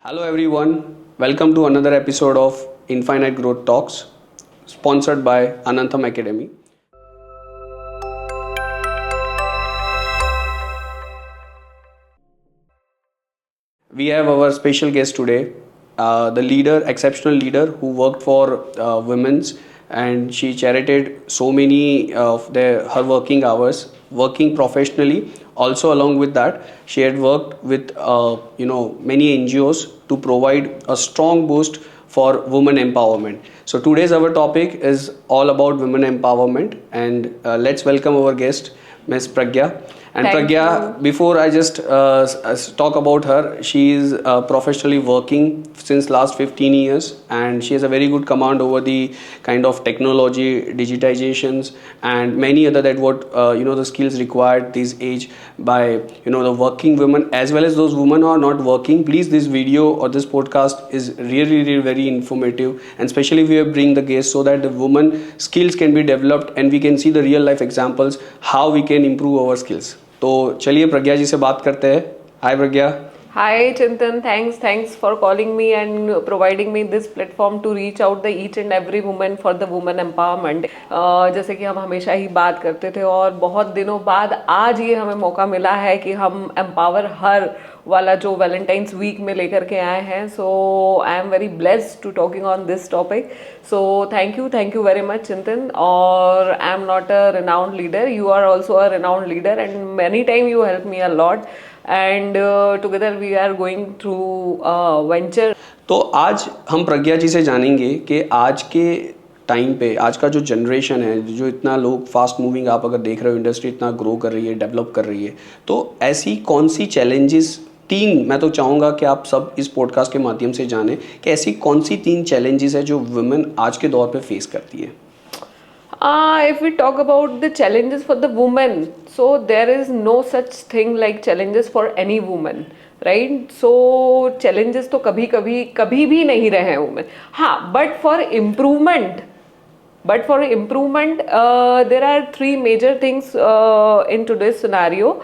Hello everyone, welcome to another episode of Infinite Growth Talks, sponsored by Anantham Academy. We have our special guest today, the leader, exceptional leader who worked for women's, and she charted so many of her working hours, working professionally. Also, along with that, she had worked with many NGOs to provide a strong boost for women empowerment. So today's our topic is all about women empowerment, and let's welcome our guest, Ms. Pragya. And Thank Pragya, you. before I just talk about her, she is professionally working since last 15 years, and she has a very good command over the kind of technology, digitizations, and many other that what the skills required this age by the working women as well as those women who are not working. Please, this video or this podcast is really very informative, and especially we bring the guests so that the women skills can be developed and we can see the real life examples how we can improve our skills. तो चलिए प्रज्ञा जी से बात करते हैं. हाय प्रज्ञा. Hi Chintan, thanks for calling me and providing me this platform to reach out the each and every woman for the woman empowerment. जैसे कि हम हमेशा ही बात करते थे और बहुत दिनों बाद आज ये हमें मौका मिला है कि हम एम्पावर हर वाला जो वैलेंटाइंस वीक में लेकर के आए हैं. So I am very blessed to talking on this topic. So thank you very much Chintan. और I am not a renowned leader, you are also a renowned leader and many time you help me a lot and together we are going through venture. तो आज हम प्रज्ञा जी से जानेंगे कि आज के time पे आज का जो जनरेशन है, जो इतना लोग फास्ट मूविंग, आप अगर देख रहे हो इंडस्ट्री इतना ग्रो कर रही है, डेवलप कर रही है, तो ऐसी कौन सी चैलेंजेस तीन, मैं तो चाहूँगा कि आप सब इस पॉडकास्ट के माध्यम से जानें कि ऐसी कौन सी तीन चैलेंजेस है जो वुमेन आज के दौर पे फेस करती है. If we talk about the challenges for the woman, so there is no such thing like challenges for any woman, right? So challenges तो कभी भी नहीं रहे हैं women. हाँ, but for improvement, there are three major things in today's scenario,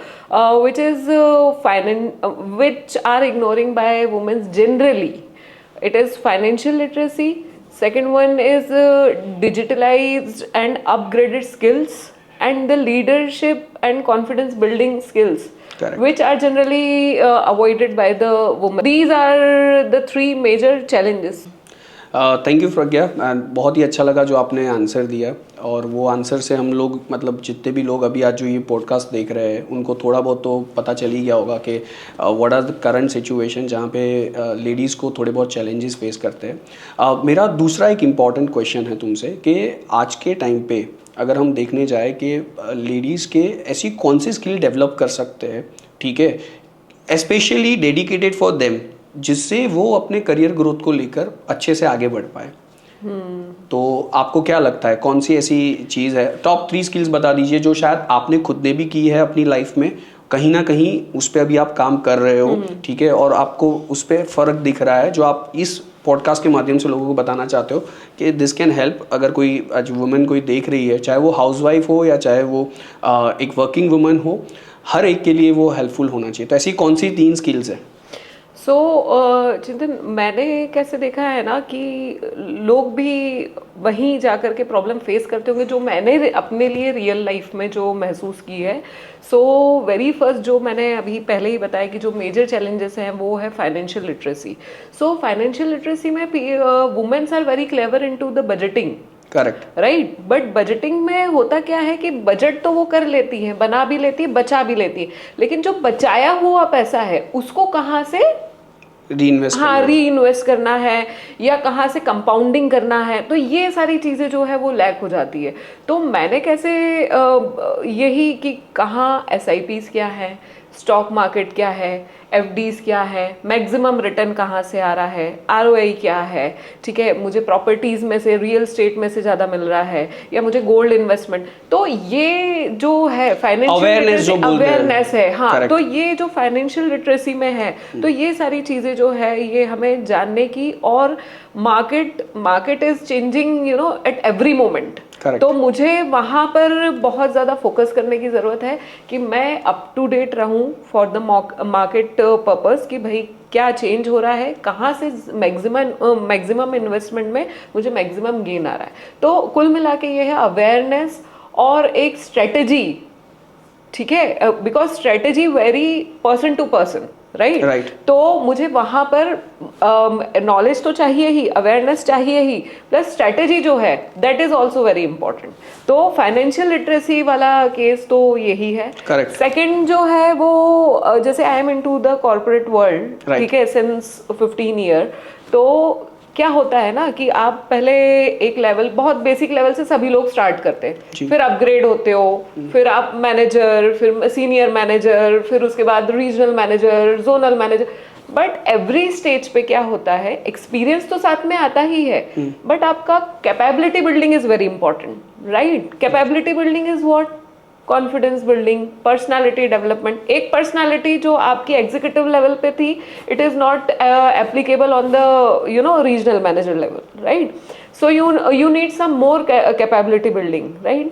which is which are ignoring by women generally. It is financial literacy. Second one is digitalized and upgraded skills, and the leadership and confidence building skills. Correct. Which are generally avoided by the women. These are the three major challenges. Thank you Pragya. And बहुत ही अच्छा लगा जो आपने answer दिया, और वो answer से हम लोग मतलब जितने भी लोग अभी आज जो ये पॉडकास्ट देख रहे हैं उनको थोड़ा बहुत तो पता चल ही गया होगा कि what are the current situation जहाँ पे लेडीज़ को थोड़े बहुत चैलेंजेस फेस करते हैं. मेरा दूसरा एक इम्पॉर्टेंट क्वेश्चन है तुमसे कि आज के टाइम पे अगर हम देखने जाए कि लेडीज़ के ऐसी कौन सी स्किल डेवलप कर सकते हैं, ठीक है, स्पेशली डेडिकेटेड फॉर देम, जिससे वो अपने करियर ग्रोथ को लेकर अच्छे से आगे बढ़ पाए. तो आपको क्या लगता है कौन सी ऐसी चीज़ है, टॉप 3 स्किल्स बता दीजिए जो शायद आपने खुद ने भी की है अपनी लाइफ में, कहीं ना कहीं उस पर अभी आप काम कर रहे हो, ठीक है, और आपको उस पर फ़र्क दिख रहा है जो आप इस पॉडकास्ट के माध्यम से लोगों को बताना चाहते हो कि दिस कैन हेल्प. अगर कोई आज वुमेन कोई देख रही है, चाहे वो हाउसवाइफ हो या चाहे वो एक वर्किंग वुमेन हो, हर एक के लिए वो हेल्पफुल होना चाहिए. तो ऐसी कौन सी 3 स्किल्स है? सो चिंतन, मैंने कैसे देखा है ना कि लोग भी वहीं जाकर के प्रॉब्लम फेस करते होंगे जो मैंने अपने लिए रियल लाइफ में जो महसूस की है. सो वेरी फर्स्ट जो मैंने अभी पहले ही बताया कि जो मेजर चैलेंजेस हैं वो है financial literacy. So financial literacy में womens are very clever into the budgeting. Correct. Right. But budgeting में होता क्या है कि बजट तो वो कर लेती है, बना भी लेती है, बचा भी लेती है, लेकिन जो बचाया हुआ पैसा है उसको कहाँ से री इन्वेस्ट करना है या कहाँ से कंपाउंडिंग करना है, तो ये सारी चीज़ें जो है वो लैक हो जाती है. तो मैंने कैसे यही कि कहाँ SIPs क्या है, स्टॉक मार्केट क्या है, FDs क्या है, मैक्सिमम रिटर्न कहाँ से आ रहा है, ROI क्या है, ठीक है, मुझे प्रॉपर्टीज़ में से, रियल स्टेट में से ज़्यादा मिल रहा है या मुझे गोल्ड इन्वेस्टमेंट. तो ये जो है फाइनेंशियल अवेयरनेस है. हाँ. Correct. तो ये जो फाइनेंशियल लिटरेसी में है, तो ये सारी चीज़ें जो है ये हमें जानने की. और market is changing at every moment. Correct. तो मुझे वहाँ पर बहुत ज़्यादा फोकस करने की ज़रूरत है कि मैं अप टू डेट रहूँ फॉर द मार्केट पर्पस, कि भाई क्या चेंज हो रहा है, कहाँ से मैक्सिमम इन्वेस्टमेंट में मुझे मैक्सिमम गेन आ रहा है। तो कुल मिला के ये है अवेयरनेस और एक स्ट्रेटेजी, ठीक है, because strategy vary person to person, right. तो मुझे वहां पर नॉलेज तो चाहिए ही, अवेयरनेस चाहिए ही, प्लस स्ट्रेटेजी जो है that is also very important. तो फाइनेंशियल लिटरेसी वाला केस तो यही है। करेक्ट। सेकंड जो है वो जैसे I am into the corporate world, ठीक है, सिंस 15 ईयर। तो क्या होता है ना कि आप पहले एक लेवल, बहुत बेसिक लेवल से सभी लोग स्टार्ट करते हैं, फिर अपग्रेड होते हो, फिर आप मैनेजर, फिर सीनियर मैनेजर, फिर उसके बाद regional manager, zonal manager. But every stage पे क्या होता है, एक्सपीरियंस तो साथ में आता ही है, बट आपका capability building is very important, right. Capability building is what, confidence building, personality development. एक पर्सनालिटी जो आपकी एग्जीक्यूटिव लेवल पे थी, it is not applicable on the regional manager level, right. So you need some more capability building, right,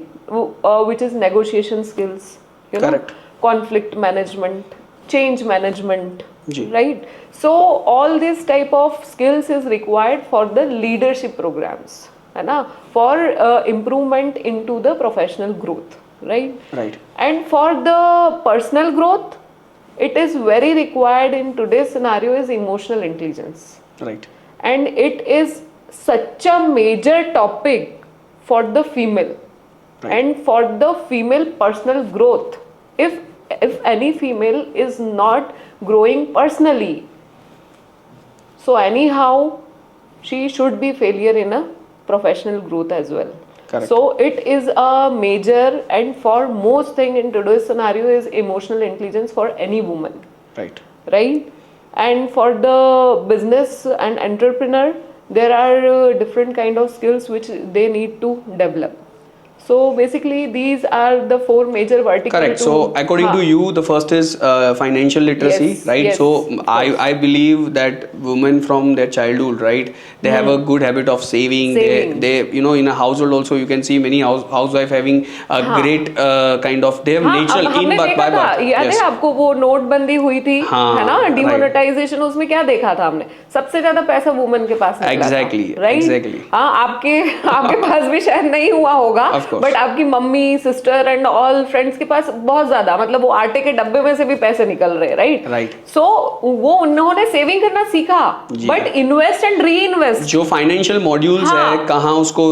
which is negotiation skills, Correct. conflict management, change management, जी. right. So all this type of skills is required for the leadership programs, है ना, for improvement into the professional growth, right. And for the personal growth, it is very required in today's scenario is emotional intelligence, right. and it is such a major topic for the female, right. and for the female personal growth. If any female is not growing personally, so anyhow she should be failure in a professional growth as well. Correct. So it is a major, and for most thing in today's scenario is emotional intelligence for any woman, right. And for the business and entrepreneur, there are different kind of skills which they need to develop. So basically these are the four major verticals. Correct. So according to you, the first is financial literacy, Yes, right? yes, So of I believe that women from their childhood, right, they have a good habit of saving. They in a household also you can see many housewife having a great kind of, they have natural in हमने देखा था, याद है आपको वो नोटबंदी हुई थी, है ना, डिमोनेटाइजेशन, उसमें क्या देखा था हमने, सबसे ज्यादा पैसा वुमेन के पास निकला। Exactly, right, exactly. हाँ, आपके पास भी शायद नहीं हुआ होगा, बट आपकी mummy, sister and all friends के पास बहुत ज्यादा, मतलब वो आटे के डब्बे में से भी पैसे निकल रहे, राइट। सो वो उन्होंने सेविंग करना सीखा, but invest and re invest. जो फाइनेंशियल मॉड्यूल्स है, कहाँ उसको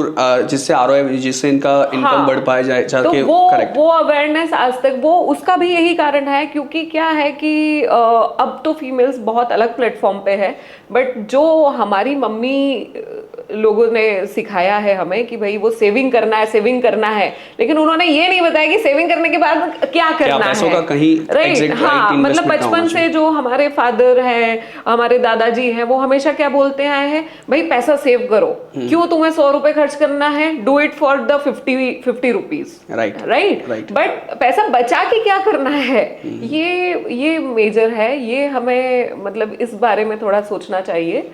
जिससे ROI, जिससे इनका इनकम बढ़ पाए जाए, जाके वो अवेयरनेस आज तक, वो उसका भी यही कारण है, क्योंकि क्या है कि अब तो फीमेल्स बहुत अलग प्लेटफॉर्म पे है, बट जो हमारी मम्मी लोगों ने सिखाया है हमें कि भाई वो सेविंग करना है, लेकिन उन्होंने ये नहीं बताया कि सेविंग करने के बाद क्या करना है, का कहीं राइट। हाँ, मतलब बचपन से जो हमारे फादर हैं, हमारे दादाजी हैं, वो हमेशा क्या बोलते आए हैं, भाई पैसा सेव करो, क्यों तुम्हें 100 रुपए खर्च करना है, do it for the 50 rupees, right. But पैसा बचा के क्या करना है, ये मेजर है, ये हमें मतलब इस बारे में थोड़ा सोचना चाहिए।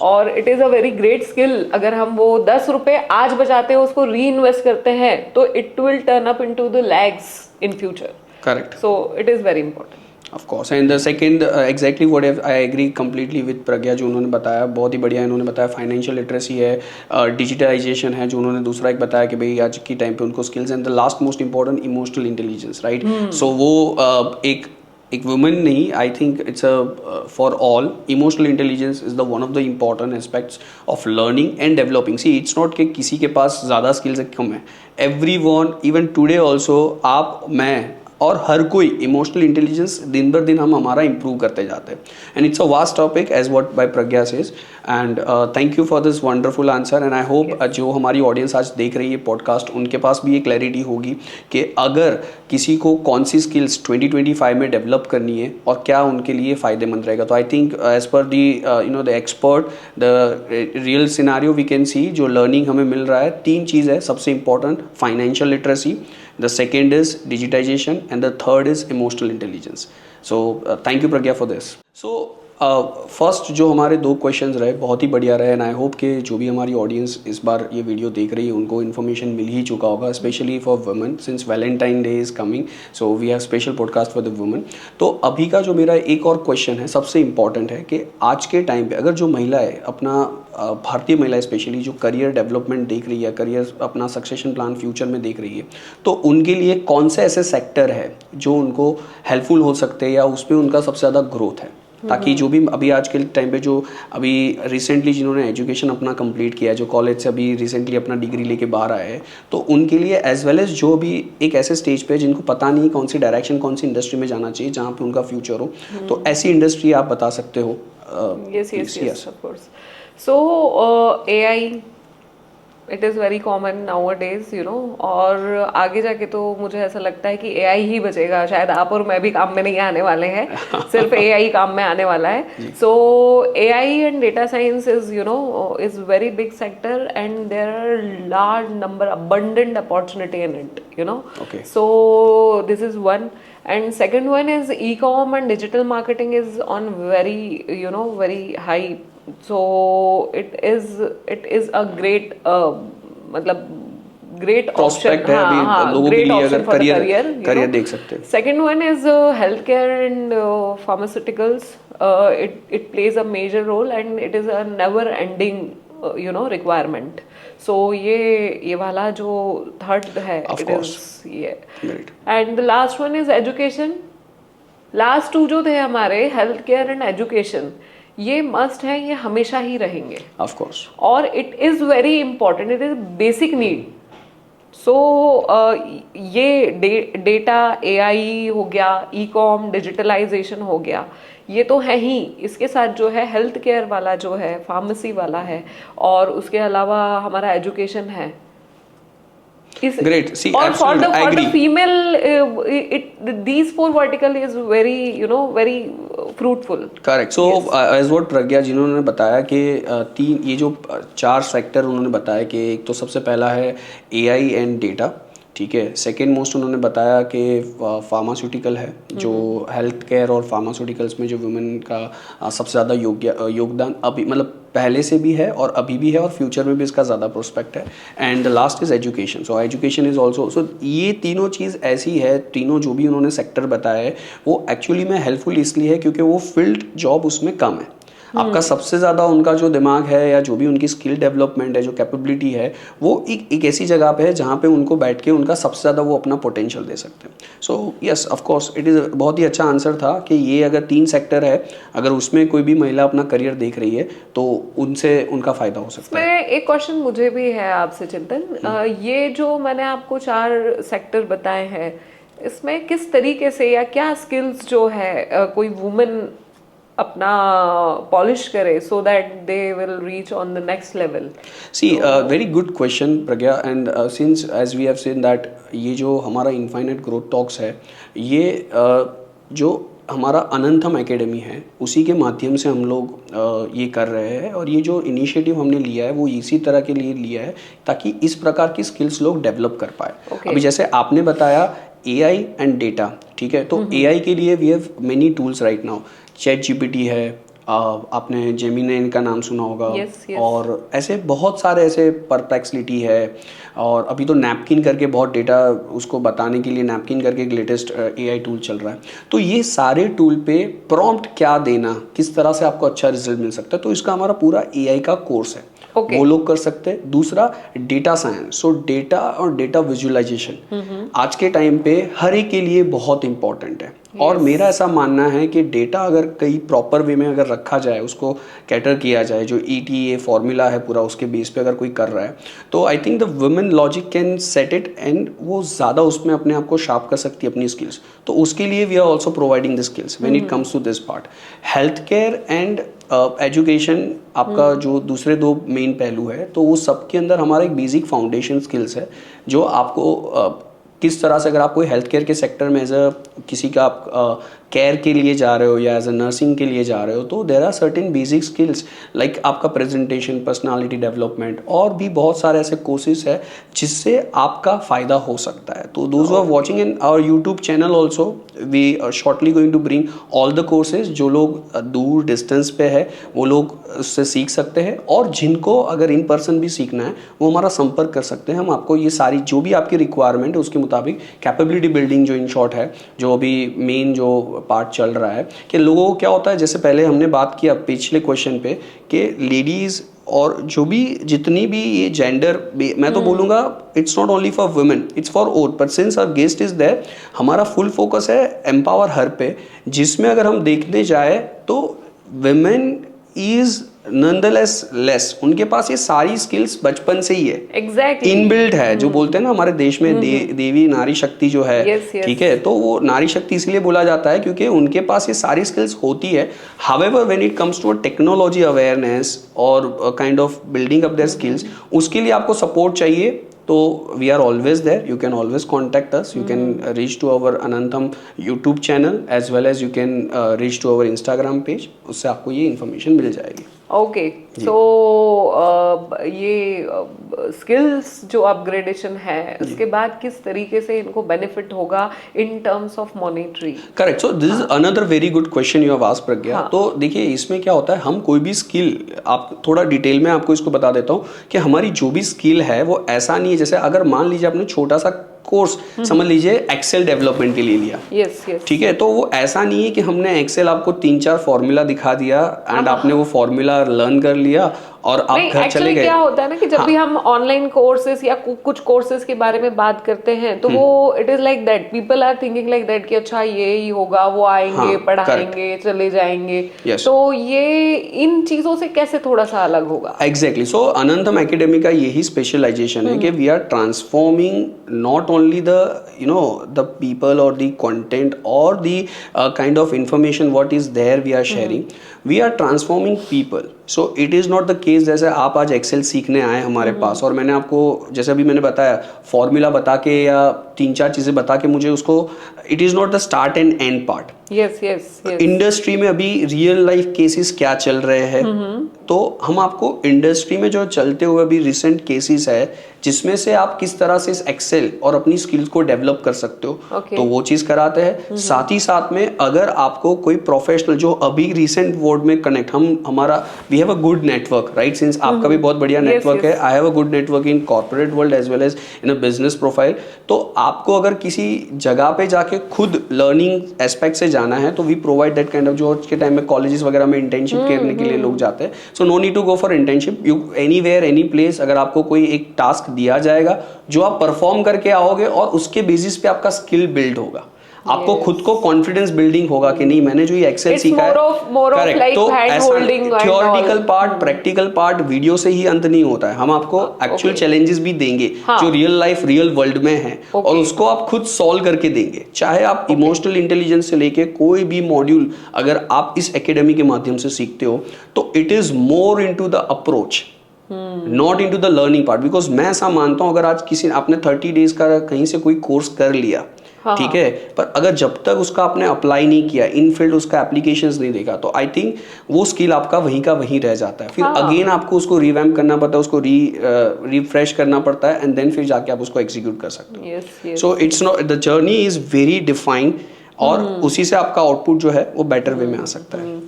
और it is a very great skill, अगर हम वो 10 रुपए आज बचाते हैं, उसको री इन्वेस्ट करते हैं, तो it will turn up into the lags in future. Correct. So it is very important. Of course, and the second exactly what I agree completely with प्रज्ञा, जो उन्होंने बताया बहुत ही बढ़िया, इन्होंने बताया फाइनेंशियल लिटरेसी है, डिजिटलाइजेशन है, जो उन्होंने दूसरा एक बताया कि भाई आज की टाइम पे उनको skills, and the last most important emotional intelligence, right. So वो एक वुमेन नहीं, I think it's a for all, emotional intelligence is the one of the important aspects of learning and developing. See it's not कि किसी के पास ज़्यादा skills है, कम है, every one, even today also, आप, मैं और हर कोई इमोशनल इंटेलिजेंस दिन बर दिन हमारा इंप्रूव करते जाते हैं, and it's a vast topic as what by Pragya says. And thank you for this wonderful answer, and I hope जो हमारी ऑडियंस आज देख रही है पॉडकास्ट, उनके पास भी ये क्लैरिटी होगी कि अगर किसी को कौन सी स्किल्स 2025 में डेवलप करनी है और क्या उनके लिए फ़ायदेमंद रहेगा। तो आई think as per the the expert, the real scenario we can see, जो लर्निंग हमें मिल रहा है, 3 चीज़ है सबसे important, financial literacy, the second is digitization, and the third is emotional intelligence. So thank you Pragya for this. So first जो हमारे 2 questions रहे बहुत ही बढ़िया रहे, एंड आई होप कि जो भी हमारी ऑडियंस इस बार ये वीडियो देख रही है उनको इन्फॉर्मेशन मिल ही चुका होगा, specially for women since Valentine day is coming, so we have special podcast for the women. तो अभी का जो मेरा एक और क्वेश्चन है सबसे इम्पॉर्टेंट है कि आज के टाइम पे अगर जो महिलाएं अपना भारतीय महिलाएं स्पेशली जो करियर डेवलपमेंट देख रही है, करियर अपना सक्सेशन प्लान फ्यूचर में देख रही है, तो उनके लिए कौन से ऐसे सेक्टर है जो उनको हेल्पफुल हो सकते हैं या उसमें उनका सबसे ज़्यादा ग्रोथ है, ताकि जो भी अभी आज के टाइम पे जो अभी रिसेंटली जिन्होंने एजुकेशन अपना कंप्लीट किया है, जो कॉलेज से अभी रिसेंटली अपना डिग्री लेके बाहर आए हैं, तो उनके लिए एज वेल एज जो भी एक ऐसे स्टेज पे जिनको पता नहीं कौन सी डायरेक्शन कौन सी इंडस्ट्री में जाना चाहिए जहाँ पे उनका फ्यूचर हो, तो ऐसी इंडस्ट्री आप बता सकते हो। yes of course. So AI it is very common now days you know, और आगे जाके तो मुझे ऐसा लगता है कि AI ही बचेगा, शायद आप और मैं भी काम में नहीं आने वाले हैं, सिर्फ AI काम में आने वाला है। सो AI and data science is you know is very big sector and there are large number abundant opportunity in it, you know. Okay. So this is one. And second one is e-com and digital marketing is on very, you know, very high. So it is a great मतलब great prospect option, है अभी लोगों के लिए अगर career देख सकते हैं। Second one is healthcare and pharmaceuticals. It plays a major role and it is a never ending you know requirement. So ये वाला जो थर्ड है, Of it course. is ये. Great. And the last one is education. Last 2 जो थे हमारे health care and education, ये must है, ये हमेशा ही रहेंगे Of course. और it is very important, it is basic need. So ये डेटा AI हो गया, ई-कॉम डिजिटलाइजेशन हो गया, ये तो है ही, इसके साथ जो है हेल्थ केयर वाला जो है, फार्मेसी वाला है, और उसके अलावा हमारा एजुकेशन है। Great. See, or absolutely, I for the agree. female, these 4 vertical is very you know very fruitful. Correct. So as what Pragya जिन्होंने बताया कि ये जो 4 सेक्टर उन्होंने बताया कि एक तो सबसे पहला है AI एंड डेटा, ठीक है। सेकेंड मोस्ट उन्होंने बताया कि फार्मास्यूटिकल है, जो हेल्थ केयर और फार्मास्यूटिकल्स में जो वुमेन का सबसे ज़्यादा योगदान अभी मतलब पहले से भी है और अभी भी है और फ्यूचर में भी इसका ज़्यादा प्रोस्पेक्ट है। And the last is education. So education is also, so ये तीनों चीज़ ऐसी है, तीनों जो भी उन्होंने सेक्टर बताया है वो एक्चुअली में हेल्पफुल इसलिए है क्योंकि वो फील्ड जॉब उसमें कम है। आपका सबसे ज़्यादा उनका जो दिमाग है या जो भी उनकी स्किल डेवलपमेंट है, जो कैपेबिलिटी है, वो एक ऐसी जगह पे है जहाँ पे उनको बैठ के उनका सबसे ज़्यादा वो अपना पोटेंशियल दे सकते हैं। So yes of course it is बहुत ही अच्छा आंसर था कि ये अगर 3 सेक्टर है, अगर उसमें कोई भी महिला अपना करियर देख रही है तो उनसे उनका फ़ायदा हो सकता है। मैं एक क्वेश्चन मुझे भी है आपसे चिंतन, ये जो मैंने आपको 4 सेक्टर बताए हैं, इसमें किस तरीके से या क्या स्किल्स जो है कोई वुमेन अपना पॉलिश करे so that they will reach on the next level? See very good question Pragya, and since as we have seen that ये जो हमारा इनफाइनाइट ग्रोथ टॉक्स है, ये जो हमारा अनंतम एकेडमी है उसी के माध्यम से हम लोग ये कर रहे हैं, और ये जो इनिशिएटिव हमने लिया है वो इसी तरह के लिए लिया है ताकि इस प्रकार की स्किल्स लोग डेवलप कर पाए। अभी जैसे आपने बताया AI एंड डेटा, ठीक है, तो AI के लिए we have many tools right now. ChatGPT है, आपने जेमिनी का नाम सुना होगा, yes. और ऐसे बहुत सारे ऐसे परप्लेक्सिटी है, और अभी तो नैपकिन करके बहुत डेटा उसको बताने के लिए नैपकिन करके एक लेटेस्ट AI टूल चल रहा है। तो ये सारे टूल पे प्रॉम्प्ट क्या देना, किस तरह से आपको अच्छा रिजल्ट मिल सकता है, तो इसका हमारा पूरा AI का कोर्स है। वो लोग कर सकते हैं। दूसरा डेटा साइंस, सो डेटा और डेटा विजुअलाइजेशन आज के टाइम पे हर एक के लिए बहुत इंपॉर्टेंट है। और मेरा ऐसा मानना है कि डेटा अगर कई प्रॉपर वे में अगर रखा जाए, उसको कैटर किया जाए, जो ETA फॉर्मूला है पूरा उसके बेस पे अगर कोई कर रहा है, तो I think the women logic can set it, and वो ज़्यादा उसमें अपने आप को शार्प कर सकती है अपनी स्किल्स। तो उसके लिए we are also providing the skills when it comes to this part. Health care and education आपका जो दूसरे 2 मेन पहलू है, तो वो सबके अंदर हमारा एक बेसिक फाउंडेशन स्किल्स है जो आपको किस तरह से, अगर आप कोई हेल्थ केयर के सेक्टर में एज अ किसी का आप केयर के लिए जा रहे हो या एज अ नर्सिंग के लिए जा रहे हो, तो there are certain basic skills like आपका प्रेजेंटेशन, पर्सनालिटी डेवलपमेंट, और भी बहुत सारे ऐसे कोर्सेज है जिससे आपका फ़ायदा हो सकता है. तो those are watching in our YouTube channel also, we shortly going to bring all the courses. जो लोग दूर डिस्टेंस पे है वो लोग उससे सीख सकते हैं, और जिनको अगर इन पर्सन भी सीखना है वो हमारा संपर्क कर सकते हैं. हम आपको ये सारी जो भी आपकी रिक्वायरमेंट है उसके मुताबिक कैपेबिलिटी बिल्डिंग जो इन शॉर्ट है, जो अभी मेन जो पार्ट चल रहा है, कि लोगों को क्या होता है, जैसे पहले हमने बात किया पिछले क्वेश्चन पे कि लेडीज़ और जो भी जितनी भी ये जेंडर, मैं तो बोलूँगा it's not only for women, it's for all. But since our guest is there, हमारा फुल फोकस है एम्पावर हर पे, जिसमें अगर हम देखने जाए तो वुमेन इज नॉनदलेस लेस. उनके पास ये सारी स्किल्स बचपन से ही है, एग्जैक्टली इनबिल्ट है. जो बोलते हैं ना हमारे देश में देवी नारी शक्ति जो है, ठीक है, तो वो नारी शक्ति इसलिए बोला जाता है क्योंकि उनके पास ये सारी स्किल्स होती है. However when it comes to a technology awareness और kind of building up their skills, उसके लिए आपको सपोर्ट चाहिए. तो we are always there, you can always contact us, you can reach to our Anantam YouTube channel as well as you can reach to our Instagram page. उससे आपको ये information मिल जाएगी. Okay, सो ये स्किल्स जो अपग्रेडेशन है उसके बाद किस तरीके से इनको बेनिफिट होगा in terms of monetary? Correct. So this is another very good question you have asked Pragya. तो देखिए इसमें क्या होता है, हम कोई भी स्किल, आप थोड़ा डिटेल में आपको इसको बता देता हूँ कि हमारी जो भी स्किल है वो ऐसा नहीं है, जैसे अगर मान लीजिए आपने छोटा सा कोर्स समझ लीजिए एक्सेल डेवलपमेंट के लिए लिया, यस यस, ठीक है, तो वो ऐसा नहीं है कि हमने एक्सेल आपको 3-4 फॉर्मूला दिखा दिया एंड आपने वो फॉर्मूला लर्न कर लिया और आप घर चले गए. क्या होता है ना कि जब भी हम ऑनलाइन कोर्सेज या कुछ कोर्सेज के बारे में बात करते हैं तो वो it is like that, people are thinking like that कि अच्छा ये ही होगा, वो आएंगे पढ़ाएंगे चले जाएंगे. तो ये इन चीजों से कैसे थोड़ा सा अलग होगा? एग्जैक्टली. सो अनंतम एकेडमी का यही स्पेशलाइजेशन है कि we are transforming not only the the people or the content or the kind of information what is there we are sharing, we are transforming people. So it is not the case जैसे आप आज Excel सीखने आए हमारे पास और मैंने आपको जैसे अभी मैंने बताया फॉर्मूला बता के या 3-4 चीज़ें बता के मुझे उसको, it is not the start and and part. Yes yes. Industry में अभी रियल लाइफ केसेस क्या चल रहे हैं, तो हम आपको इंडस्ट्री में जो चलते हुए अभी रिसेंट केसेस है जिसमें से आप किस तरह से इस एक्सेल और अपनी स्किल्स को डेवलप कर सकते हो, तो वो चीज़ कराते हैं. साथ ही साथ में अगर आपको कोई प्रोफेशनल जो अभी रिसेंट वर्ड में कनेक्ट, हमारा we have a good network right, since आपका भी बहुत बढ़िया नेटवर्क है, I have a good network in corporate world as well as in a business profile. तो आपको अगर किसी जगह पे जाके खुद लर्निंग एस्पेक्ट से जाना है तो we provide that kind of, जो आज के टाइम में कॉलेजेस वगैरह में इंटर्नशिप करने के लिए लोग जाते हैं. So no need to go for internship, you anywhere any place, अगर आपको कोई एक टास्क दिया जाएगा जो आप परफॉर्म करके आओगे और उसके बेसिस पे आपका स्किल बिल्ड होगा, आपको खुद को कॉन्फिडेंस बिल्डिंग होगा कि नहीं मैंने जो ये एक्सेल सीखा है करेक्ट. तो ऐसा theoretical part, practical part video से ही अंत नहीं होता है, हम आपको एक्चुअल चैलेंजेस भी देंगे जो रियल लाइफ रियल वर्ल्ड में है और उसको आप खुद सॉल्व करके देंगे. चाहे आप इमोशनल इंटेलिजेंस से लेके कोई भी मॉड्यूल अगर आप इस एकेडमी के माध्यम से सीखते हो तो it is more into the approach, not into the learning part. Because मैं ऐसा मानता हूं अगर आज किसी आपने 30 डेज का कहीं से कोई कोर्स कर लिया, ठीक है, पर अगर जब तक उसका आपने अप्लाई नहीं किया, इन फील्ड उसका एप्लीकेशंस नहीं देखा, तो आई थिंक वो स्किल आपका वहीं का वहीं रह जाता है. फिर अगेन आपको उसको रिवैम्प करना पड़ता है, उसको रिफ्रेश करना पड़ता है एंड देन फिर जाके आप उसको एग्जीक्यूट कर सकते हो. So it's not, the journey is very defined और उसी से आपका आउटपुट जो है वो बेटर वे में आ सकता है.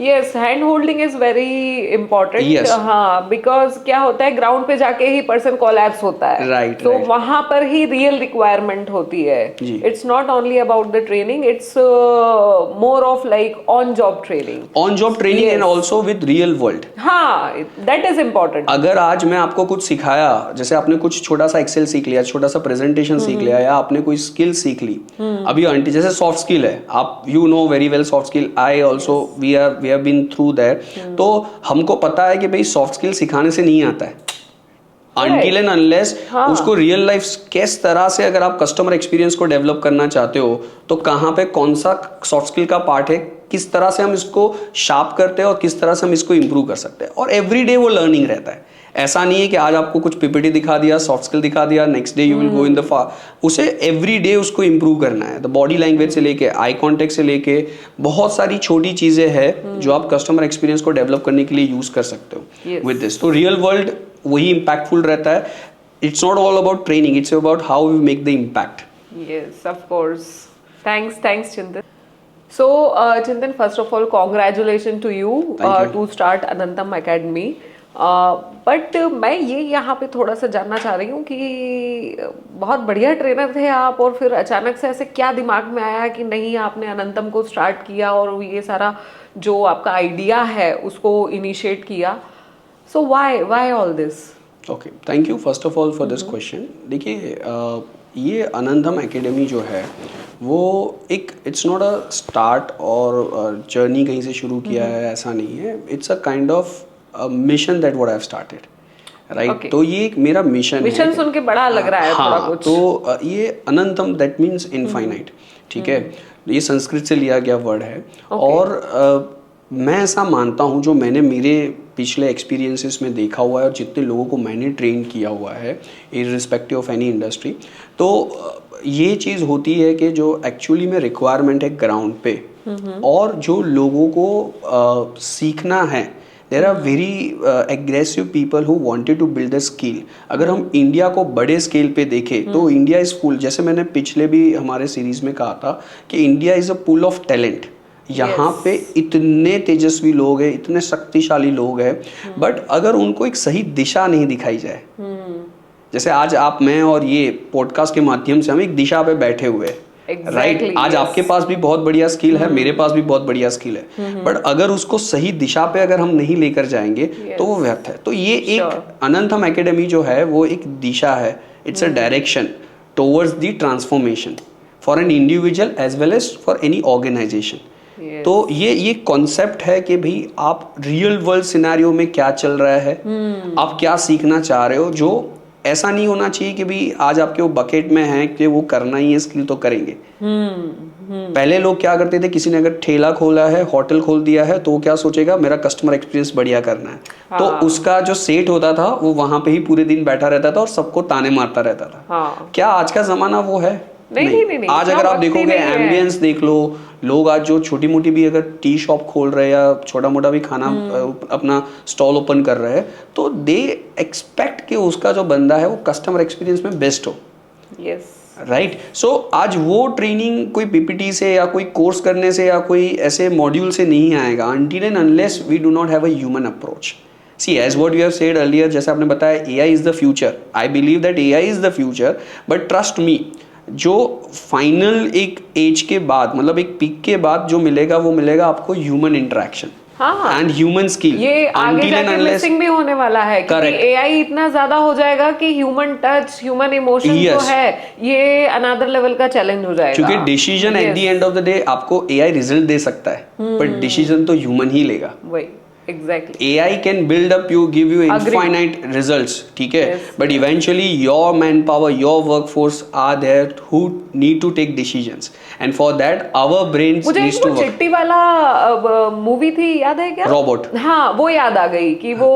Yes, hand holding is very important. Yes. हाँ, बिकॉज क्या होता है ग्राउंड पे जाके ही पर्सन कोलैप्स होता है, राइट, तो वहां पर ही रियल रिक्वायरमेंट होती है. It's not only about the training, it's more of like on job training and also with real world. हाँ, दैट इज इम्पोर्टेंट. अगर आज मैं आपको कुछ सिखाया, जैसे आपने कुछ छोटा सा एक्सेल सीख लिया, छोटा सा प्रेजेंटेशन सीख लिया, या आपने कोई स्किल सीख ली, अभी आंटी जैसे सॉफ्ट स्किल है, आप you know very well soft skill, I also we have been through that. तो हमको पता है कि भाई सॉफ्ट स्किल सिखाने से नहीं आता है, अनटिल एंड अनलेस उसको रियल लाइफ किस तरह से, अगर आप कस्टमर एक्सपीरियंस को डेवलप करना चाहते हो तो कहाँ पे कौन सा सॉफ्ट स्किल का पार्ट है, किस तरह से हम इसको शार्प करते हैं और किस तरह से हम इसको इम्प्रूव कर सकते हैं। और एवरी डे वो लर्निंग रहता है। ऐसा नहीं है कि आज आपको कुछ पीपीटी दिखा दिया, सॉफ्ट स्किल दिखा दिया, next day you will go in the उसे एवरी डे उसको इम्प्रूव करना है। द बॉडी लैंग्वेज से लेके, आई कॉन्टेक्ट से लेके, बहुत सारी छोटी चीजें हैं जो आप कस्टमर एक्सपीरियंस को डेवलप करने के लिए यूज कर सकते हो विद दिस। तो रियल वर्ल्ड वही इम्पैक्टफुल रहता है। It's not all about training, it's about how we make the impact. Yes, of course. Thanks, Chintan. So, Chintan, first of all, congratulations to you, Thank you. to start Anantam Academy. But मैं ये यहाँ पे थोड़ा सा जानना चाह रही हूँ कि बहुत बढ़िया ट्रेनर थे आप, और फिर अचानक से ऐसे क्या दिमाग में आया कि नहीं आपने अनंतम को स्टार्ट किया और ये सारा जो आपका आइडिया है उसको इनिशिएट किया। So why all this? Okay, thank you first of all for this question. देखिए, ये अनंतम एकेडमी जो है वो एक, इट्स नॉट अ स्टार्ट और जर्नी कहीं से शुरू किया है, ऐसा नहीं है। It's a kind of mission that what I have started, right. तो ये एक मेरा मिशन है। सुन के बड़ा लग रहा है थोड़ा कुछ। तो ये अनंतम दैट मीन्स इनफाइनाइट, ठीक है। ये संस्कृत से लिया गया वर्ड है। और मैं ऐसा मानता हूँ, जो मैंने मेरे पिछले एक्सपीरियंसेस में देखा हुआ है और जितने लोगों को मैंने ट्रेन किया हुआ है इररिस्पेक्टिव ऑफ एनी इंडस्ट्री, तो ये चीज़ होती है कि जो एक्चुअली में रिक्वायरमेंट है ग्राउंड पे और जो लोगों को सीखना है, there are very aggressive people who wanted to build the skill. अगर हम इंडिया को बड़े स्केल पे देखें तो इंडिया इज फुल, जैसे मैंने पिछले भी हमारे सीरीज में कहा था कि India is a pool of talent. यहाँ पे इतने तेजस्वी लोग हैं, इतने शक्तिशाली लोग हैं, बट अगर उनको एक सही दिशा नहीं दिखाई जाए, जैसे आज आप, मैं और ये पॉडकास्ट के माध्यम से हम एक दिशा पे बैठे हुए हैं, राइट। आज आपके पास भी बहुत बढ़िया स्किल है, मेरे पास भी बहुत बढ़िया स्किल है, बट अगर उसको सही दिशा पे अगर हम नहीं लेकर जाएंगे तो वो व्यर्थ है। तो ये एक अनंतम एकेडमी जो है वो एक दिशा है, it's a direction towards the transformation for an individual as well as for any organisation. तो ये कॉन्सेप्ट है कि भाई आप रियल वर्ल्ड सिनेरियो में क्या चल रहा है, आप क्या सीखना चाह रहे हो। जो ऐसा नहीं होना चाहिए कि भाई आज आपके वो बकेट में है कि वो करना ही है, स्किल तो करेंगे। पहले लोग क्या करते थे, किसी ने अगर ठेला खोला है, होटल खोल दिया है, तो वो क्या सोचेगा, मेरा कस्टमर एक्सपीरियंस बढ़िया करना है। तो उसका जो सेट होता था वो वहां पे ही पूरे दिन बैठा रहता था और सबको ताने मारता रहता था। क्या आज का जमाना वो है? नहीं। आज अगर आप देखोगे, एम्बियंस देख लो, लोग आज जो छोटी मोटी भी अगर टी शॉप खोल रहे हैं या छोटा मोटा भी खाना अपना स्टॉल ओपन कर रहे हैं, तो दे एक्सपेक्ट कि उसका जो बंदा है वो कस्टमर एक्सपीरियंस में बेस्ट हो। राइट। सो आज वो ट्रेनिंग कोई पीपीटी से या कोई कोर्स करने से या कोई ऐसे मॉड्यूल से नहीं आएगा, until and unless we do not have a human approach. See, as what you have said earlier, जैसे आपने बताया AI is the future. I believe that AI is the future, but trust me, जो final एक as के बाद, मतलब एक peak के बाद जो मिलेगा वो मिलेगा आपको human interaction and human skill. ये आगे जाके मिसिंग भी होने वाला है, क्योंकि एआई इतना ज्यादा हो जाएगा कि ह्यूमन टच, ह्यूमन इमोशन जो है, ये अनदर लेवल का चैलेंज हो जाएगा। क्योंकि decision at the end of the day आपको एआई रिजल्ट दे सकता है, बट डिसीजन तो ह्यूमन ही लेगा। वही Exactly. AI can build up you, give you infinite results, ठीक है, but eventually your manpower, your workforce are there who need to take decisions, and for that our brains needs to work. मुझे चिट्टी वाला movie थी, याद है क्या? Robot. हाँ, वो याद आ गई कि वो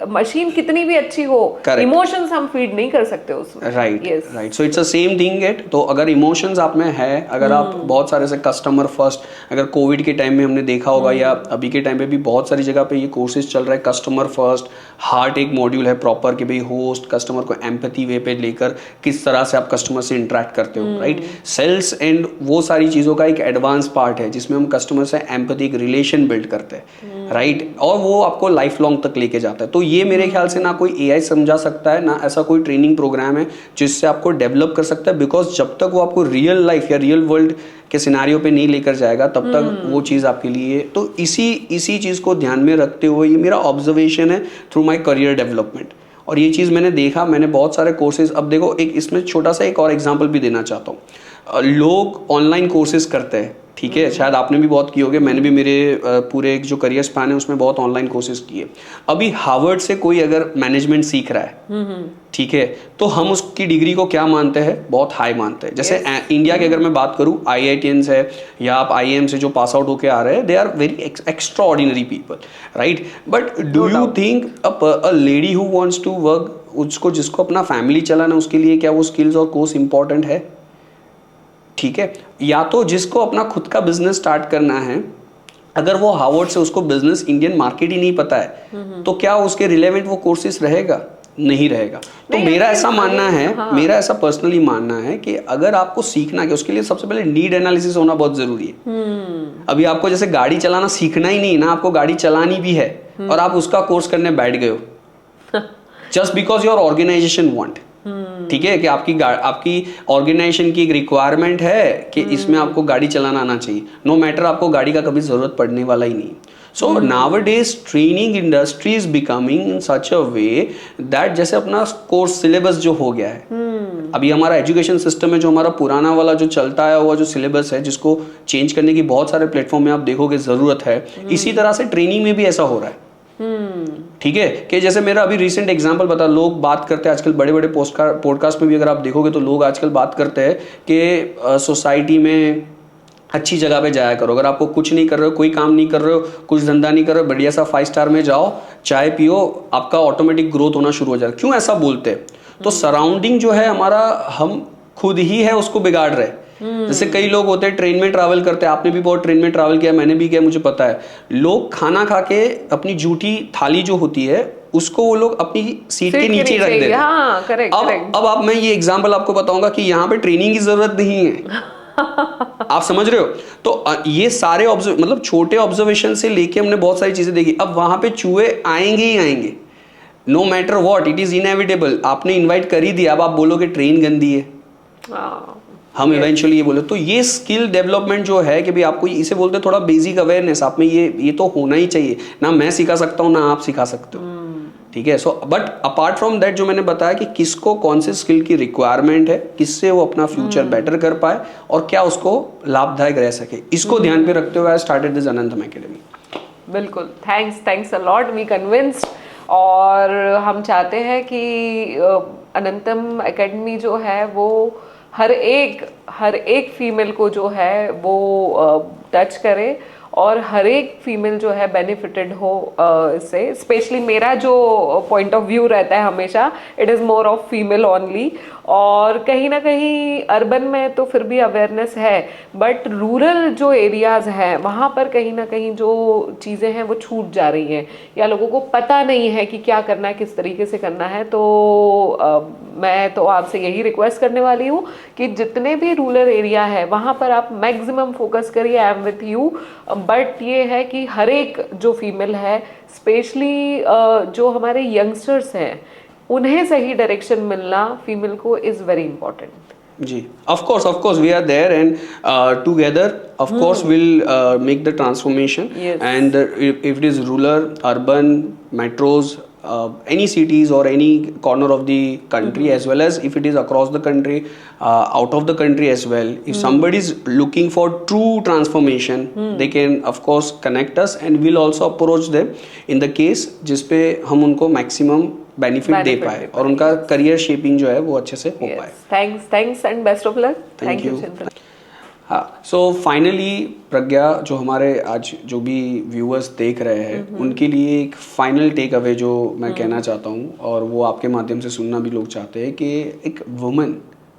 मशीन कितनी भी अच्छी हो, इमोशंस हम फीड नहीं कर सकते उसमें। Right, right. So it's a same thing it. तो अगर इमोशंस आप में है, अगर आप बहुत सारे से कस्टमर फर्स्ट, अगर कोविड के टाइम में हमने देखा होगा या अभी के टाइम पे भी बहुत सारी जगह पे ये कोर्सेज चल रहा है, कस्टमर फर्स्ट, हार्ट एक मॉड्यूल है प्रॉपर कि भाई होस्ट कस्टमर को एम्पैथी वे पे लेकर किस तरह से आप कस्टमर से इंटरेक्ट करते हो, राइट। सेल्स एंड वो सारी चीज़ों का एक एडवांस पार्ट है जिसमें हम कस्टमर से एम्पैथी, एक रिलेशन बिल्ड करते हैं, राइट, और वो आपको लाइफ लॉन्ग तक लेके जाता है। तो ये मेरे ख्याल से ना कोई एआई समझा सकता है, ना ऐसा कोई ट्रेनिंग प्रोग्राम है जिससे आपको डेवलप कर सकता है, बिकॉज जब तक वो आपको रियल लाइफ या रियल वर्ल्ड के सिनेरियो पे नहीं लेकर जाएगा तब तक वो चीज़ आपके लिए। तो इसी चीज़ को ध्यान में रखते हुए ये मेरा ऑब्जर्वेशन है थ्रू माय करियर डेवलपमेंट, और ये चीज़ मैंने देखा, मैंने बहुत सारे कोर्सेज। अब देखो, एक इसमें छोटा सा एक और एग्जांपल भी देना चाहता हूँ। लोग ऑनलाइन कोर्सेज करते हैं, ठीक है, शायद आपने भी बहुत किए होगे, मैंने भी मेरे पूरे एक जो करियर स्पैन है उसमें बहुत ऑनलाइन कोर्सेज किए। अभी हार्वर्ड से कोई अगर मैनेजमेंट सीख रहा है, ठीक है, तो हम उसकी डिग्री को क्या मानते हैं, बहुत हाई मानते हैं। जैसे इंडिया की अगर मैं बात करूं, IITians है या आप IIM से जो पास आउट होके आ रहे हैं, they are very extraordinary people, right. But do you think a lady who wants to work, उसको जिसको अपना फैमिली चलाना, उसके लिए क्या वो स्किल्स और कोर्स इंपॉर्टेंट है? ठीक है, या तो जिसको अपना खुद का बिजनेस स्टार्ट करना है, अगर वो हार्वर्ड से उसको बिजनेस इंडियन मार्केट ही नहीं पता है, तो क्या उसके रिलेवेंट वो कोर्सेज रहेगा? नहीं रहेगा। तो मेरा ऐसा मानना है, हाँ। मेरा ऐसा पर्सनली मानना है कि अगर आपको सीखना है, उसके लिए सबसे पहले नीड एनालिसिस होना बहुत जरूरी है। अभी आपको जैसे गाड़ी चलाना सीखना ही नहीं ना, आपको गाड़ी चलानी भी है और आप उसका कोर्स करने बैठ गए हो just because your organisation want, ठीक है, कि आपकी ऑर्गेनाइजेशन की एक रिक्वायरमेंट है कि इसमें आपको गाड़ी चलाना आना चाहिए, नो मैटर आपको गाड़ी का कभी जरूरत पड़ने वाला ही नहीं। So nowadays training industry is becoming in such a way that, जैसे अपना कोर्स सिलेबस जो हो गया है, अभी हमारा एजुकेशन सिस्टम है जो हमारा पुराना वाला जो चलता है हुआ जो सिलेबस है, जिसको चेंज करने की बहुत सारे प्लेटफॉर्म में आप देखोगे जरूरत है, इसी तरह से ट्रेनिंग में भी ऐसा हो रहा है। ठीक है, कि जैसे मेरा अभी रिसेंट एग्जांपल बता, लोग बात करते हैं आजकल बड़े बड़े पॉडकास्ट में भी अगर आप देखोगे तो लोग आजकल बात करते हैं कि सोसाइटी में अच्छी जगह पे जाया करो, अगर आपको कुछ नहीं कर रहे हो, कोई काम नहीं कर रहे हो, कुछ धंधा नहीं कर रहे हो, बढ़िया सा 5 स्टार में जाओ, चाय पियो, आपका ऑटोमेटिक ग्रोथ होना शुरू हो जाएगा। क्यों ऐसा बोलते हैं? तो सराउंडिंग जो है हमारा, हम खुद ही है उसको बिगाड़ रहे हैं। जैसे कई लोग होते हैं ट्रेन में ट्रैवल करते हैं, आपने भी बहुत ट्रेन में ट्रैवल किया, मैंने भी किया, मुझे पता है, लोग खाना खा के अपनी जूठी थाली जो होती है उसको वो लोग अपनी सीट के नीचे रख देते हैं। हाँ, करेक्ट। अब आप, मैं ये एग्जांपल आपको बताऊंगा कि यहाँ पे ट्रेनिंग की जरूरत नहीं है आप समझ रहे हो? तो ये सारे मतलब छोटे ऑब्जर्वेशन से लेके हमने बहुत सारी चीजें देखी। अब वहां पे चूहे आएंगे ही आएंगे, no matter what, it is inevitable. आपने इनवाइट कर ही दिया, अब आप बोलोगे ट्रेन गंदी है, हम इवेंचुअली ये बोले। तो ये स्किल डेवलपमेंट जो है कि भाई आपको इसे बोलते हैं थोड़ा बेसिक अवेयरनेस, आप में ये तो होना ही चाहिए ना। मैं सिखा सकता हूँ ना आप सिखा सकते हो, ठीक है। So but apart from that, जो मैंने बताया कि किसको कौन से स्किल की रिक्वायरमेंट है, किससे वो अपना फ्यूचर बेटर कर पाए और क्या उसको लाभदायक रह सके, इसको ध्यान पे रखते हुए I started this Anantam academy. बिल्कुल, thanks a lot, we convinced. और हम चाहते हैं कि अनंतम एकेडमी जो है वो हर एक फीमेल को जो है वो टच करे और हर एक फीमेल जो है बेनिफिटेड हो इससे। स्पेशली मेरा जो पॉइंट ऑफ व्यू रहता है हमेशा, it is more of female only. और कहीं ना कहीं अर्बन में तो फिर भी अवेयरनेस है, बट रूरल जो एरियाज हैं वहाँ पर कहीं ना कहीं जो चीज़ें हैं वो छूट जा रही हैं, या लोगों को पता नहीं है कि क्या करना है, किस तरीके से करना है। तो मैं तो आपसे यही रिक्वेस्ट करने वाली हूँ कि जितने भी रूरल एरिया है वहाँ पर आप मैक्सिमम फोकस करिए, I am with you. But ये है कि हर एक जो फीमेल है, स्पेशली जो हमारे यंगस्टर्स हैं, उन्हें सही डायरेक्शन मिलना फीमेल को इज वेरी इंपॉर्टेंट। जी, of course we are there and together of course we'll make the transformation. Yes. And if it is rural, urban, metros, any cities or any corner of the country, as well as if it is across the country, out of the country as well, if somebody is looking for true transformation, they can of course connect us and we'll also approach them in the case जिसपे हम उनको maximum benefit दे पाए और उनका career shaping जो है वो अच्छे से हो पाए। Thanks and best of luck. Thank you. हाँ, सो फाइनली प्रज्ञा, जो हमारे आज जो भी व्यूअर्स देख रहे हैं उनके लिए एक फाइनल टेक अवे जो मैं कहना चाहता हूँ, और वो आपके माध्यम से सुनना भी लोग चाहते हैं, कि एक वुमन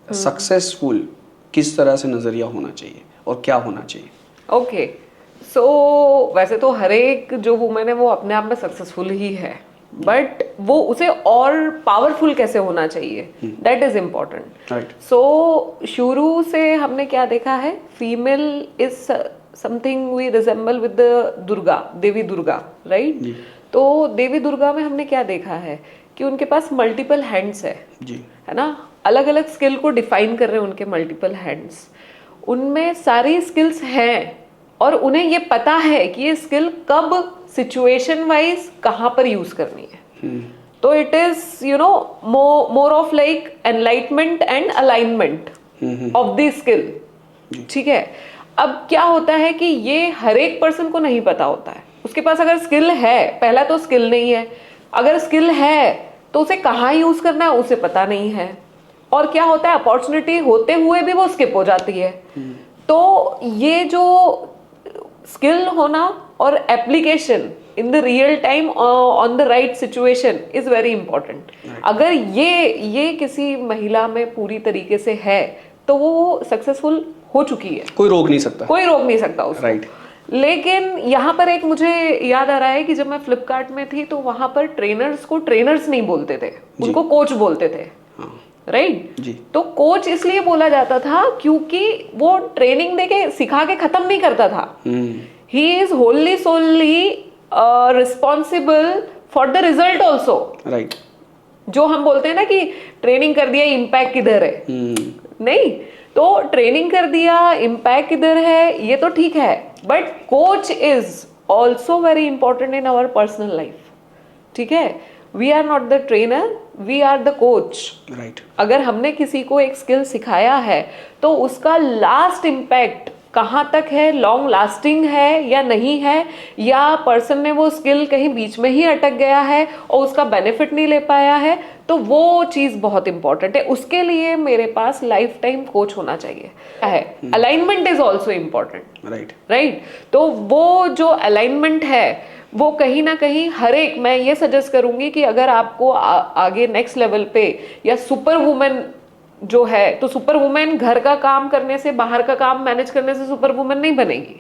सक्सेसफुल किस तरह से नजरिया होना चाहिए और क्या होना चाहिए। ओके, सो वैसे तो हर एक जो वुमेन है वो अपने आप में सक्सेसफुल ही है, बट वो उसे और पावरफुल कैसे होना चाहिए, that is important. Right. So शुरू से हमने क्या देखा है, female is something we resemble with Durga, Devi Durga, right. तो देवी दुर्गा में हमने क्या देखा है कि उनके पास मल्टीपल हैंड्स है जी, है ना, अलग अलग स्किल को डिफाइन कर रहे हैं उनके मल्टीपल हैंड्स, उनमें सारी स्किल्स हैं और उन्हें ये पता है कि ये स्किल कब सिचुएशन वाइज कहाँ पर यूज करनी है। तो it is more of like enlightenment and alignment of the skill, ठीक है। अब क्या होता है कि ये हर एक पर्सन को नहीं पता होता है। उसके पास अगर स्किल है, पहला तो स्किल नहीं है, अगर स्किल है तो उसे कहाँ यूज करना है उसे पता नहीं है, और क्या होता है अपॉर्चुनिटी होते हुए भी वो स्किप हो जाती है। तो ये जो स्किल होना और application in the real time on the right situation is very important. अगर ये किसी महिला में पूरी तरीके से है तो वो सक्सेसफुल हो चुकी है, कोई रोक नहीं सकता, कोई रोक नहीं सकता उसको। राइट। लेकिन यहाँ पर एक मुझे याद आ रहा है कि जब मैं फ्लिपकार्ट में थी तो वहां पर ट्रेनर्स को ट्रेनर्स नहीं बोलते थे, उनको कोच बोलते थे, राइट जी। तो कोच इसलिए बोला जाता था क्योंकि वो ट्रेनिंग देके सिखा के खत्म नहीं करता था। He is wholly solely responsible for the result also, right. जो हम बोलते हैं ना कि ट्रेनिंग कर दिया इम्पैक्ट किधर है, नहीं, तो ट्रेनिंग कर दिया इम्पैक्ट किधर है ये तो ठीक है, but coach is also very important in our personal life. ठीक है, we are not the trainer, we are the coach, right. अगर हमने किसी को एक स्किल सिखाया है तो उसका लास्ट इम्पैक्ट कहाँ तक है, लॉन्ग लास्टिंग है या नहीं है, या पर्सन ने वो स्किल कहीं बीच में ही अटक गया है और उसका बेनिफिट नहीं ले पाया है, तो वो चीज बहुत इंपॉर्टेंट है। उसके लिए मेरे पास लाइफ टाइम कोच होना चाहिए है। Alignment is also important, right, right. तो वो जो अलाइनमेंट है वो कहीं ना कहीं हर एक, मैं ये सजेस्ट करूंगी कि अगर आपको आगे नेक्स्ट लेवल पे या सुपर वुमेन जो है, तो सुपर वुमेन घर का काम करने से, बाहर का काम मैनेज करने से सुपर वुमेन नहीं बनेगी,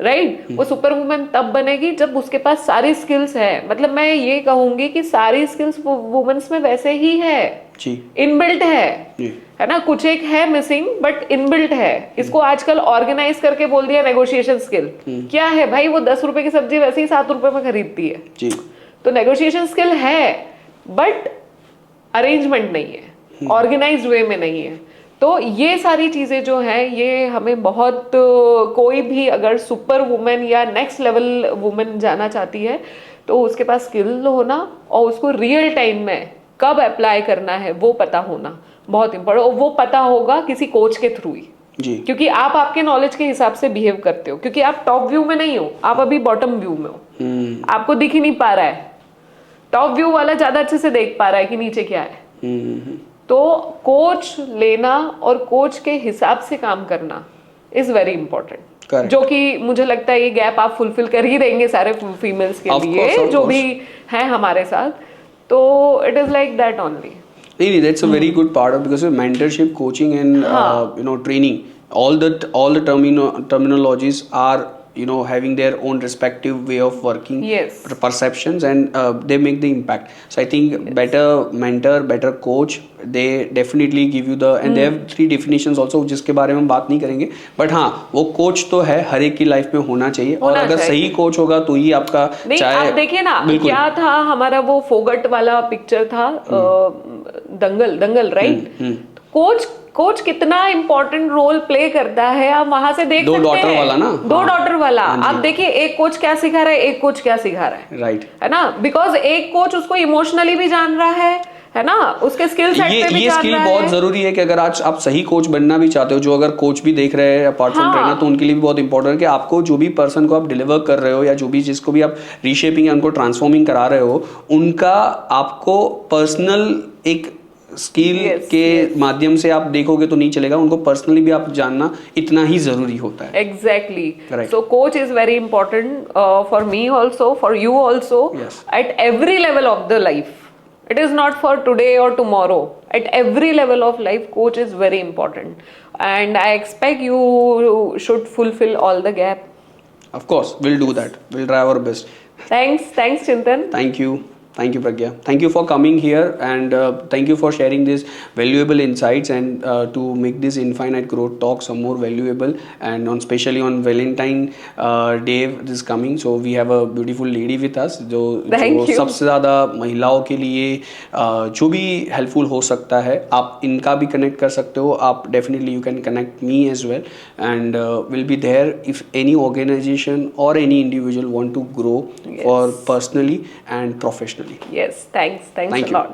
राइट। वो सुपर वुमेन तब बनेगी जब उसके पास सारी स्किल्स है। मतलब मैं ये कहूंगी कि सारी स्किल्स वुमेन्स में वैसे ही है, इनबिल्ट है ना, कुछ एक है मिसिंग बट इनबिल्ट है। इसको आजकल ऑर्गेनाइज करके बोल दिया नेगोशिएशन स्किल। क्या है भाई, वो 10 रुपए की सब्जी वैसे ही 7 रुपए में खरीदती है जी। तो नेगोशिएशन स्किल है बट अरेंजमेंट नहीं है, ऑर्गेनाइज्ड वे में नहीं है। तो ये सारी चीजें जो है ये हमें बहुत, कोई भी अगर सुपर वुमेन या नेक्स्ट लेवल वुमेन जाना चाहती है तो उसके पास स्किल होना और उसको रियल टाइम में कब अप्लाई करना है वो पता होना बहुत इंपॉर्टेंट। और वो पता होगा किसी कोच के थ्रू ही जी, क्योंकि आप आपके नॉलेज के हिसाब से बिहेव करते हो, क्योंकि आप टॉप व्यू में नहीं हो, आप अभी बॉटम व्यू में हो, आपको दिख ही नहीं पा रहा है। टॉप व्यू वाला ज्यादा अच्छे से देख पा रहा है कि नीचे क्या है। तो कोच लेना और कोच के हिसाब से काम करना इज वेरी इंपॉर्टेंट, जो कि मुझे लगता है ये गैप आप फुलफिल कर ही देंगे सारे फीमेल्स के लिए जो भी हैं हमारे साथ। तो it is like that only. Really, that's a very good part of, because of mentorship, coaching, and training. All the terminologies are having their own respective way of working, yes, perceptions, and they make the impact. So I think better mentor, better coach, they definitely give you the, and they have 3 definitions also जिसके बारे में हम बात नहीं करेंगे, but हाँ वो coach तो है, हर एक की लाइफ में होना चाहिए, और अगर सही कोच होगा तो ही आपका नहीं, आप देखिए ना क्या था हमारा वो फोगट वाला पिक्चर था, दंगल राइट। कोच कितना इंपॉर्टेंट रोल प्ले करता है, आप वहां से देख सकते हैं। 2 डॉटर वाला ना, 2 डॉटर वाला, आप देखिए एक कोच क्या सिखा रहा है, एक कोच क्या सिखा रहा है, राइट, है ना। बिकॉज एक कोच उसको इमोशनली भी जान रहा है ना, उसके स्किल सेट पे भी ये जान स्किल रहा बहुत है। जरूरी है कि अगर आज आप सही कोच बनना भी चाहते हो, जो अगर कोच भी देख रहे हैं अपार्ट फ्रॉम ट्रेनर, तो उनके लिए भी बहुत इंपॉर्टेंट है कि आपको जो भी पर्सन को आप डिलीवर कर रहे हो या जो भी जिसको भी आप रीशेपिंग या उनको ट्रांसफॉर्मिंग करा रहे हो, उनका आपको पर्सनल एक स्किल के माध्यम से आप देखोगे तो नहीं चलेगा, उनको पर्सनली भी आप जानना इतना ही जरूरी होता है। Exactly, so coach is very important for me also, for you also, at every level of the life. It is not for today or tomorrow. At every level of life, coach is very important, and I expect you should fulfill all the gap. Of course, we'll do that. We'll try our best. Thanks, Chintan. Thank you, Pragya. Thank you for coming here, and thank you for sharing these valuable insights, and to make this Infinite Growth Talk some more valuable, and especially on Valentine Day this coming. So we have a beautiful lady with us, जो सबसे ज़्यादा महिलाओं के लिए जो भी helpful हो सकता है, आप इनका भी connect कर सकते हो। आप definitely you can connect me as well, and will be there if any organization or any individual want to grow for personally and professionally. Yes, thanks a lot.